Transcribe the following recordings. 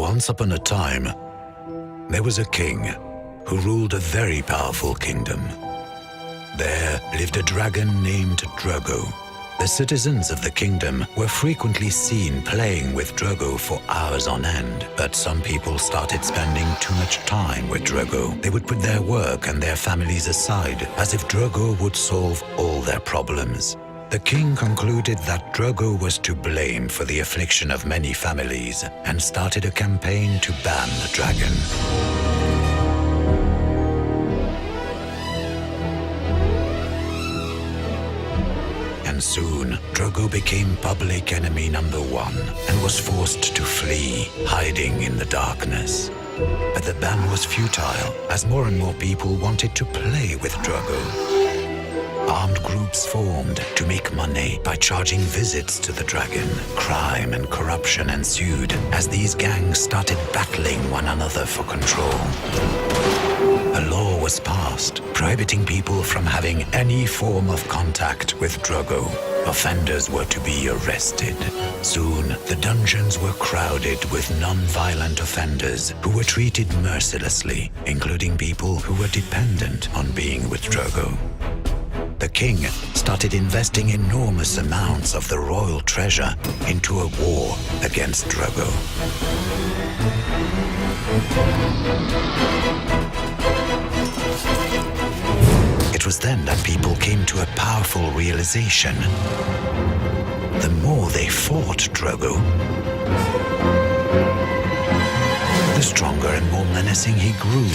Once upon a time, there was a king who ruled a very powerful kingdom. There lived a dragon named Drugo. The citizens of the kingdom were frequently seen playing with Drugo for hours on end, but some people started spending too much time with Drugo. They would put their work and their families aside, as if Drugo would solve all their problems. The king concluded that Drugo was to blame for the affliction of many families and started a campaign to ban the dragon. And soon, Drugo became public enemy number one and was forced to flee, hiding in the darkness. But the ban was futile, as more and more people wanted to play with Drugo. Armed groups formed to make money by charging visits to the dragon. Crime and corruption ensued as these gangs started battling one another for control. A law was passed prohibiting people from having any form of contact with Drugo. Offenders were to be arrested. Soon, the dungeons were crowded with non-violent offenders who were treated mercilessly, including people who were dependent on being with Drugo. The king started investing enormous amounts of the royal treasure into a war against Drugo. It was then that people came to a powerful realization. The more they fought Drugo, the stronger and more menacing he grew,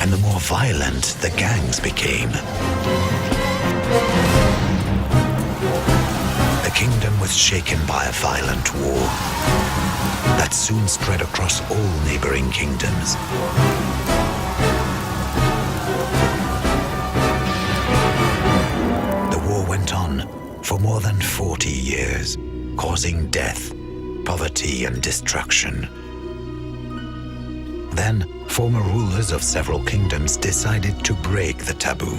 and the more violent the gangs became. The kingdom was shaken by a violent war that soon spread across all neighboring kingdoms. The war went on for more than 40 years, causing death, poverty, and destruction. Then, former rulers of several kingdoms decided to break the taboo.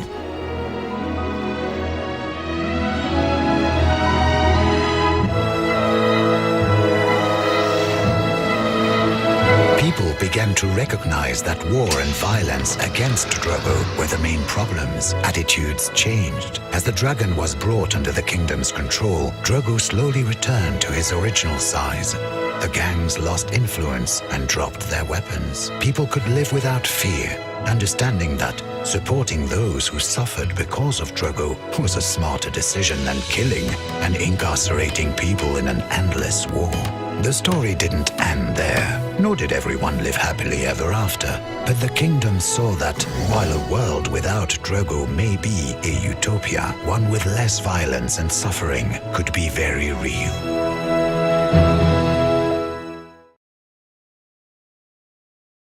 People began to recognize that war and violence against Drugo were the main problems. Attitudes changed. As the dragon was brought under the kingdom's control, Drugo slowly returned to his original size. The gangs lost influence and dropped their weapons. People could live without fear, understanding that supporting those who suffered because of Drugo was a smarter decision than killing and incarcerating people in an endless war. The story didn't end there, nor did everyone live happily ever after. But the kingdom saw that while a world without Drugo may be a utopia, one with less violence and suffering could be very real.